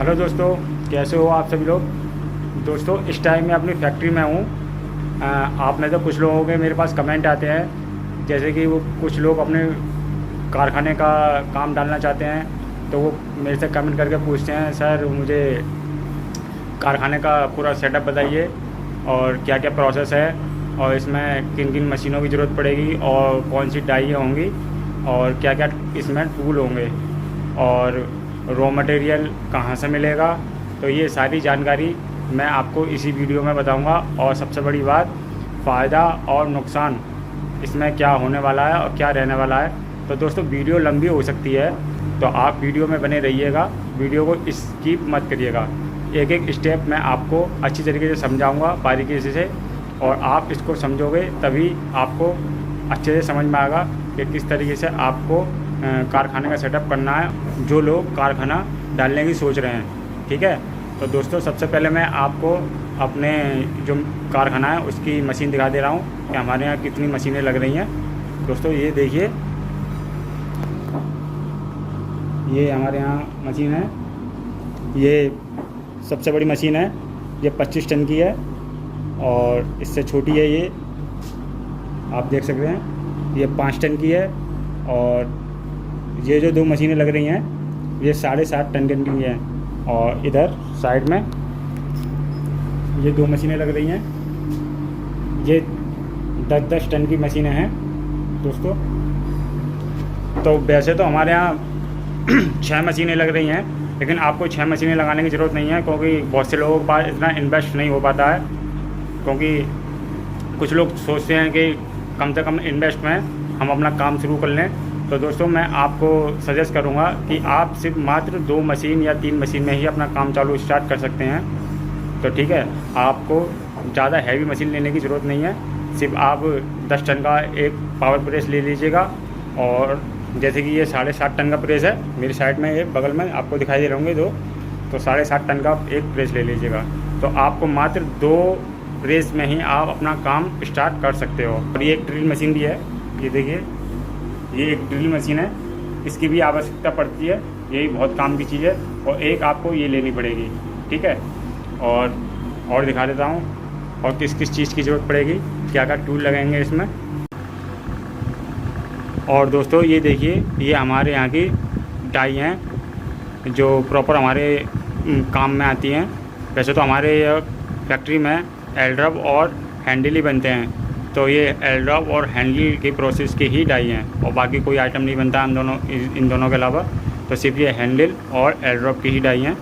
Hello दोस्तों, कैसे हो आप सभी लोग। दोस्तों इस टाइम मैं अपनी फैक्ट्री में हूँ। आप में तो कुछ लोगों के मेरे पास कमेंट आते हैं, जैसे कि वो कुछ लोग अपने कारखाने का काम डालना चाहते हैं, तो वो मेरे से कमेंट करके पूछते हैं, सर मुझे कारखाने का पूरा सेटअप बताइए और क्या क्या प्रोसेस है, और इसमें किन किन मशीनों की ज़रूरत पड़ेगी और कौन सी डाइयाँ होंगी और क्या क्या इसमें टूल होंगे और रॉ मटेरियल कहाँ से मिलेगा। तो ये सारी जानकारी मैं आपको इसी वीडियो में बताऊंगा। और सबसे बड़ी बात, फ़ायदा और नुकसान इसमें क्या होने वाला है और क्या रहने वाला है। तो दोस्तों वीडियो लंबी हो सकती है, तो आप वीडियो में बने रहिएगा, वीडियो को स्किप मत करिएगा। एक एक स्टेप मैं आपको अच्छी तरीके से समझाऊंगा, बारीकी से, और आप इसको समझोगे तभी आपको अच्छे से समझ में आएगा कि किस तरीके से आपको कारखाने का सेटअप करना है, जो लोग कारखाना डालने की सोच रहे हैं। ठीक है, तो दोस्तों सबसे पहले मैं आपको अपने जो कारखाना है उसकी मशीन दिखा दे रहा हूँ कि हमारे यहाँ कितनी मशीनें लग रही हैं। दोस्तों ये देखिए, ये हमारे यहाँ मशीन है, ये सबसे बड़ी मशीन है, ये 25 टन की है, और इससे छोटी है ये, आप देख सकते हैं, ये 5 टन की है। और ये जो दो मशीनें लग रही हैं ये 7.5 टन की हैं, और इधर साइड में ये दो मशीनें लग रही हैं, ये 10-10 टन की मशीनें हैं दोस्तों। तो वैसे तो हमारे यहाँ 6 मशीनें लग रही हैं, लेकिन आपको 6 मशीनें लगाने की ज़रूरत नहीं है, क्योंकि बहुत से लोगों के पास इतना इन्वेस्ट नहीं हो पाता है। क्योंकि कुछ लोग सोचते हैं कि कम से कम इन्वेस्ट में हम अपना काम शुरू कर लें। तो दोस्तों मैं आपको सजेस्ट करूंगा कि आप सिर्फ मात्र 2 मशीन या 3 मशीन में ही अपना काम चालू स्टार्ट कर सकते हैं। तो ठीक है, आपको ज़्यादा हैवी मशीन लेने की ज़रूरत नहीं है, सिर्फ आप 10 टन का एक पावर प्रेस ले लीजिएगा। और जैसे कि ये 7.5 टन का प्रेस है, मेरी साइड में एक बगल में आपको दिखाई दे रहे होंगे 2, तो 7.5 टन का एक प्रेस ले लीजिएगा। तो आपको मात्र 2 प्रेस में ही आप अपना काम स्टार्ट कर सकते हो। और ये एक ड्रिल मशीन भी है, ये देखिए, ये एक ड्रिल मशीन है, इसकी भी आवश्यकता पड़ती है, यही बहुत काम की चीज़ है। और एक आपको ये लेनी पड़ेगी। ठीक है, और दिखा देता हूँ और किस किस चीज़ की ज़रूरत पड़ेगी, क्या क्या टूल लगेंगे इसमें। और दोस्तों ये देखिए, ये हमारे यहाँ की डाई हैं जो प्रॉपर हमारे काम में आती हैं। वैसे तो हमारे फैक्ट्री में एल्ड्रब और हैंडल ही बनते हैं, तो ये एल्ड्रॉप और हैंडल की प्रोसेस की ही डाई हैं, और बाकी कोई आइटम नहीं बनता इन दोनों के अलावा। तो सिर्फ ये हैंडल और एल्ड्रॉप की ही डाई हैं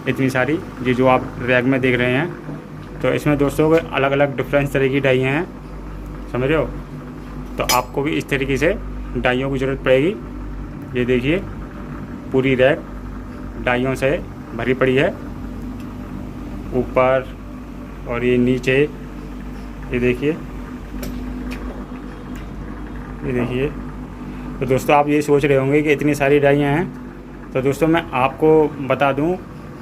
इतनी सारी, ये जो आप रैक में देख रहे हैं। तो इसमें दोस्तों अलग अलग डिफरेंस तरह की डाइयाँ हैं, समझ रहे हो। तो आपको भी इस तरीके से डाइयों की ज़रूरत पड़ेगी। ये देखिए, पूरी रैक डाइयों से भरी पड़ी है, ऊपर और ये नीचे, ये देखिए, ये देखिए। तो दोस्तों आप ये सोच रहे होंगे कि इतनी सारी डाइयाँ हैं। तो दोस्तों मैं आपको बता दूं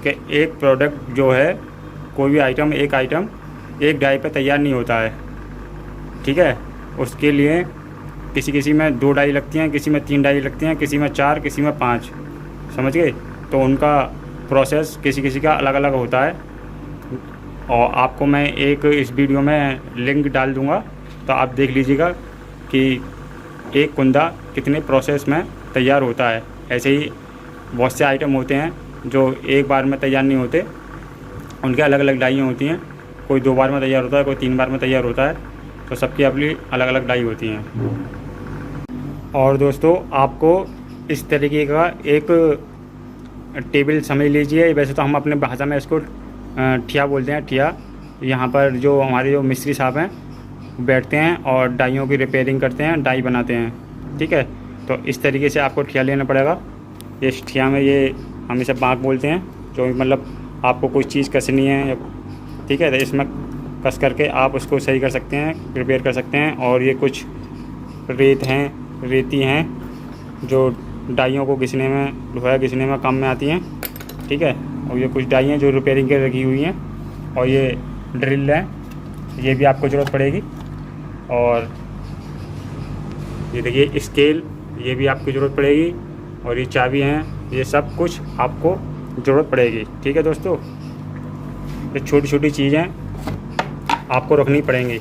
कि एक प्रोडक्ट जो है, कोई भी आइटम, एक डाई पे तैयार नहीं होता है। ठीक है, उसके लिए किसी में 2 डाई लगती हैं, किसी में 3 डाई लगती हैं, किसी में 4, किसी में 5, समझ गए। तो उनका प्रोसेस किसी का अलग अलग होता है। और आपको मैं एक इस वीडियो में लिंक डाल दूँगा, तो आप देख लीजिएगा कि एक कुंदा कितने प्रोसेस में तैयार होता है। ऐसे ही बहुत से आइटम होते हैं जो एक बार में तैयार नहीं होते, उनके अलग अलग डाइयाँ होती हैं। कोई 2 बार में तैयार होता है, कोई 3 बार में तैयार होता है, तो सबकी अपनी अलग अलग डाई होती हैं। और दोस्तों आपको इस तरीके का एक टेबल समझ लीजिए, वैसे तो हम अपने भाषा में इसको ठिया बोलते हैं, ठिया। यहाँ पर जो हमारे जो मिस्त्री साहब हैं बैठते हैं और डाइयों की रिपेयरिंग करते हैं, डाई बनाते हैं। ठीक है, तो इस तरीके से आपको ठिया लेना पड़ेगा। इस ठिया में ये हम इसे बाँक बोलते हैं, जो मतलब आपको कोई चीज़ कसनी है, ठीक है, तो इसमें कस करके आप उसको सही कर सकते हैं, रिपेयर कर सकते हैं। और ये कुछ रेती हैं जो डाइयों को घिसने में, लोहा घिसने में काम में आती हैं। ठीक है, और ये कुछ डाई हैं जो रिपेयरिंग के रखी हुई हैं। और ये ड्रिल है, ये भी आपको ज़रूरत पड़ेगी। और ये देखिए स्केल, ये भी आपकी ज़रूरत पड़ेगी। और ये चाबी हैं, ये सब कुछ आपको ज़रूरत पड़ेगी। ठीक है दोस्तों, ये छोटी छोटी चीज़ें आपको रखनी पड़ेंगी।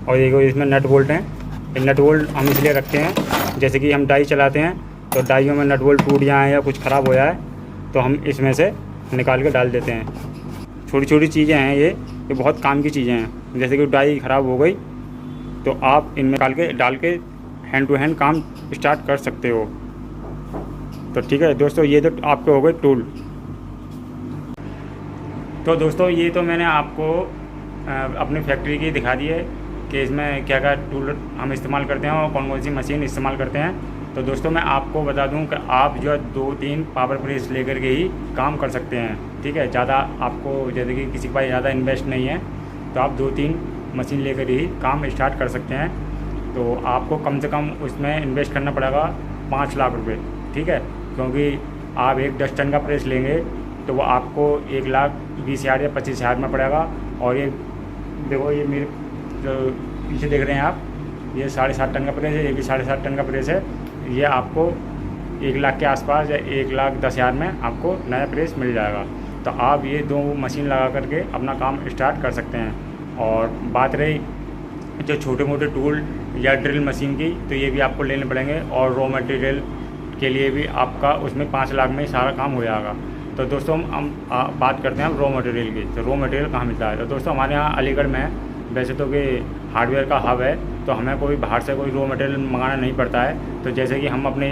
और देखो इसमें नट बोल्ट हैं, ये नट बोल्ट हम इसलिए रखते हैं, जैसे कि हम डाई चलाते हैं तो डाइयों में नट बोल्ट टूट जाए या कुछ ख़राब हो जाए तो हम इसमें से निकाल के डाल देते हैं। छोटी छोटी चीज़ें हैं ये बहुत काम की चीज़ें हैं। जैसे कि डाई ख़राब हो गई तो आप इनमें डाल के हैंड टू हैंड काम स्टार्ट कर सकते हो। तो ठीक है दोस्तों, ये तो आपके हो गए टूल। तो दोस्तों ये तो मैंने आपको अपनी फैक्ट्री की दिखा दी है कि इसमें क्या क्या टूल हम इस्तेमाल करते हैं और कौन कौन सी मशीन इस्तेमाल करते हैं। तो दोस्तों मैं आपको बता दूं कि आप जो है 2-3 पावर प्रेस लेकर के ही काम कर सकते हैं। ठीक है, ज़्यादा आपको जैसे कि किसी के पास ज़्यादा इन्वेस्ट नहीं है तो आप 2-3 मशीन लेकर ही काम स्टार्ट कर सकते हैं। तो आपको कम से कम उसमें इन्वेस्ट करना पड़ेगा 5 लाख रुपये। ठीक है, क्योंकि आप एक 10 टन का प्रेस लेंगे तो वो आपको 1,20,000 या 25,000 में पड़ेगा। और ये देखो, ये मेरे जो पीछे देख रहे हैं आप, ये 7.5 टन का प्रेस है, ये भी 7.5 टन का प्रेस है। ये आपको 1 लाख के आसपास या 1,10,000 में आपको नया प्रेस मिल जाएगा। तो आप ये 2 मशीन लगा करके अपना काम स्टार्ट कर सकते हैं। और बात रही जो छोटे मोटे टूल या ड्रिल मशीन की, तो ये भी आपको लेने पड़ेंगे। और रॉ मटेरियल के लिए भी आपका उसमें 5 लाख में सारा काम हो जाएगा। तो दोस्तों हम बात करते हैं रॉ मटेरियल की। तो रॉ मटेरियल कहाँ मिलता है? तो दोस्तों हमारे यहाँ अलीगढ़ में वैसे तो कि हार्डवेयर का हब है, तो हमें कोई बाहर से कोई रॉ मटेरियल मंगाना नहीं पड़ता है। तो जैसे कि हम अपने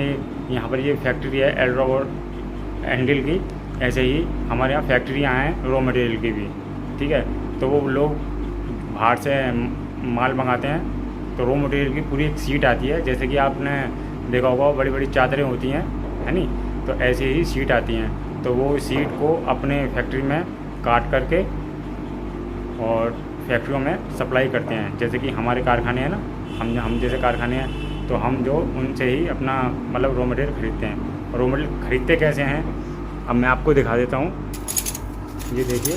यहाँ पर ये फैक्ट्री है एल्ड्रा और एंडिल की, ऐसे ही हमारे यहाँ फैक्ट्रियाँ हैं रॉ मटेरियल की भी। ठीक है, तो वो लोग बाहर से माल मंगाते हैं तो रॉ मटेरियल की पूरी एक सीट आती है। जैसे कि आपने देखा होगा बड़ी बड़ी चादरें होती हैं, है नी, तो ऐसे ही सीट आती हैं। तो वो सीट को अपने फैक्ट्री में काट करके और फैक्ट्रियों में सप्लाई करते हैं। जैसे कि हमारे कारखाने हैं ना, हम जैसे कारखाने हैं तो हम जो उनसे ही अपना मतलब रॉ मटेरियल ख़रीदते हैं। रॉ मटेरियल ख़रीदते कैसे हैं अब मैं आपको दिखा देता हूँ। ये देखिए,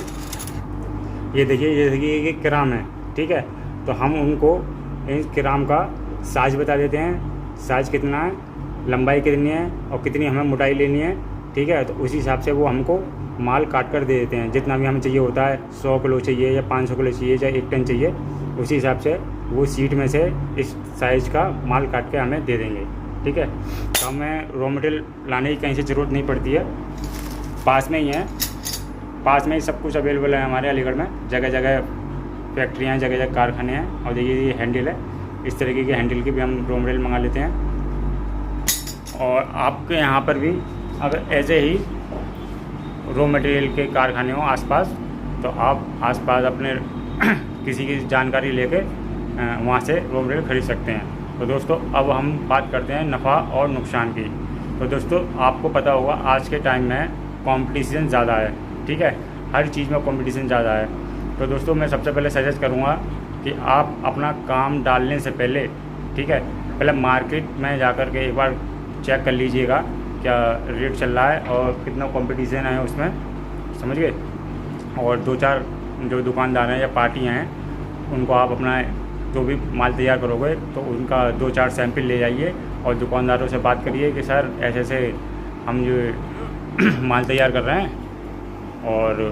ये देखिए ये किराम है। ठीक है, तो हम उनको इस किराम का साइज़ बता देते हैं, साइज़ कितना है, लंबाई कितनी है और कितनी हमें मोटाई लेनी है। ठीक है, तो उसी हिसाब से वो हमको माल काट कर दे देते हैं। जितना भी हमें चाहिए होता है, 100 किलो चाहिए या 500 किलो चाहिए, चाहे 1 टन चाहिए, उसी हिसाब से वो सीट में से इस साइज़ का माल काट के हमें दे देंगे। ठीक है, तो हमें रॉ मटेरियल लाने की कहीं से ज़रूरत नहीं पड़ती है, पास में ही है, पास में ही सब कुछ अवेलेबल है हमारे अलीगढ़ में। जगह जगह फैक्ट्रियाँ हैं, जगह जगह कारखाने हैं। और देखिए ये हैंडल है, इस तरीके के हैंडल की भी हम रॉ मटेरियल मंगा लेते हैं। और आपके यहाँ पर भी अगर ऐसे ही रॉ मटेरियल के कारखाने हो आसपास, तो आप आसपास अपने किसी की जानकारी लेके वहाँ से रॉ मटेरियल ख़रीद सकते हैं। तो दोस्तों अब हम बात करते हैं नफ़ा और नुकसान की। तो दोस्तों आपको पता होगा आज के टाइम में कंपटीशन ज़्यादा है। ठीक है, हर चीज़ में कंपटीशन ज़्यादा है। तो दोस्तों मैं सबसे पहले सजेस्ट करूँगा कि आप अपना काम डालने से पहले, ठीक है, पहले मार्केट में जाकर के एक बार चेक कर लीजिएगा क्या रेट चल रहा है और कितना कंपटीशन है उसमें, समझ गए। और 2-4 जो दुकानदार हैं या पार्टियाँ हैं उनको आप अपना जो भी माल तैयार करोगे तो उनका 2-4 सैंपल ले जाइए और दुकानदारों से बात करिए कि सर ऐसे ऐसे हम जो माल तैयार कर रहे हैं और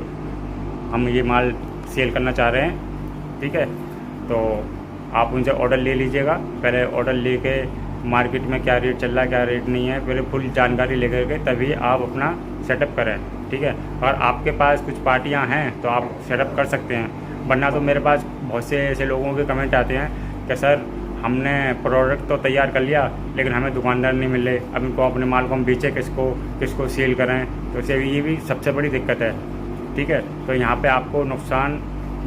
हम ये माल सेल करना चाह रहे हैं। ठीक है, तो आप उनसे ऑर्डर ले लीजिएगा। पहले ऑर्डर लेके मार्केट में क्या रेट चल रहा है क्या रेट नहीं है, पहले फुल जानकारी लेकर के तभी आप अपना सेटअप करें। ठीक है, अगर आपके पास कुछ पार्टियां हैं तो आप सेटअप कर सकते हैं, वरना तो मेरे पास बहुत से ऐसे लोगों के कमेंट आते हैं कि सर हमने प्रोडक्ट तो तैयार कर लिया लेकिन हमें दुकानदार नहीं मिल रहे, अब इनको अपने माल को हम बेचें किसको सेल करें। तो इसे ये भी सबसे बड़ी दिक्कत है। ठीक है, तो यहाँ पे आपको नुकसान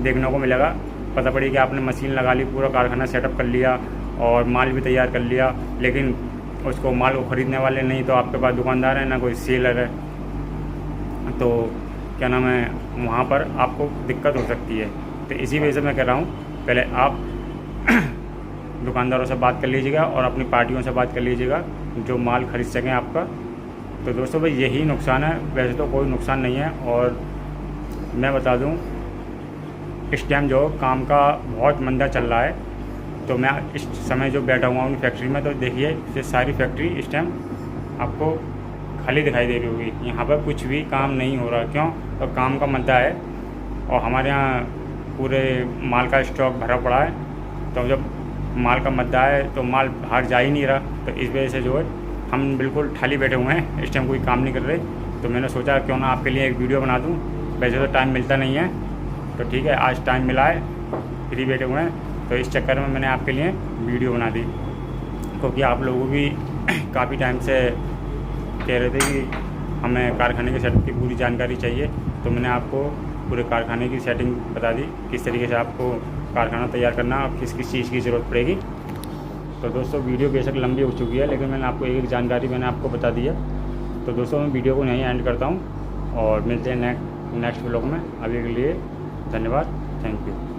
देखने को मिलेगा। पता पड़ी कि आपने मशीन लगा ली, पूरा कारखाना सेटअप कर लिया और माल भी तैयार कर लिया, लेकिन उसको माल को ख़रीदने वाले नहीं, तो आपके पास दुकानदार है ना कोई सेलर है, तो क्या नाम है, वहाँ पर आपको दिक्कत हो सकती है। तो इसी वजह से मैं कह रहा हूँ पहले आप दुकानदारों से बात कर लीजिएगा और अपनी पार्टियों से बात कर लीजिएगा जो माल ख़रीद सकें आपका। तो दोस्तों भाई यही नुकसान है, वैसे तो कोई नुकसान नहीं है। और मैं बता दूं इस टाइम जो काम का बहुत मंदा चल रहा है, तो मैं इस समय जो बैठा हुआ हूँ फैक्ट्री में, तो देखिए ये सारी फैक्ट्री इस टाइम आपको खाली दिखाई दे रही होगी। यहाँ पर कुछ भी काम नहीं हो रहा, क्यों? तो काम का मद्दा है और हमारे यहाँ पूरे माल का स्टॉक भरा पड़ा है। तो जब माल का मद्दा है तो माल बाहर जा ही नहीं रहा, तो इस वजह से जो है हम बिल्कुल खाली बैठे हुए हैं, इस टाइम कोई काम नहीं कर रहे। तो मैंने सोचा क्यों ना आपके लिए एक वीडियो बना दूँ। वैसे तो टाइम मिलता नहीं है, तो ठीक है आज टाइम मिला है, फ्री बैठे हुए हैं, तो इस चक्कर में मैंने आपके लिए वीडियो बना दी। क्योंकि आप लोगों भी काफ़ी टाइम से कह रहे थे कि हमें कारखाने के सेटअप की पूरी जानकारी चाहिए, तो मैंने आपको पूरे कारखाने की सेटिंग बता दी, किस तरीके से आपको कारखाना तैयार करना और किस किस चीज़ की ज़रूरत पड़ेगी। तो दोस्तों वीडियो बेशक लंबी हो चुकी है, लेकिन मैंने आपको एक जानकारी मैंने आपको बता दी है। तो दोस्तों मैं वीडियो को यहीं एंड करता हूँ और मिलते हैं नेक्स्ट व्लॉग में। अभी के लिए धन्यवाद, थैंक यू।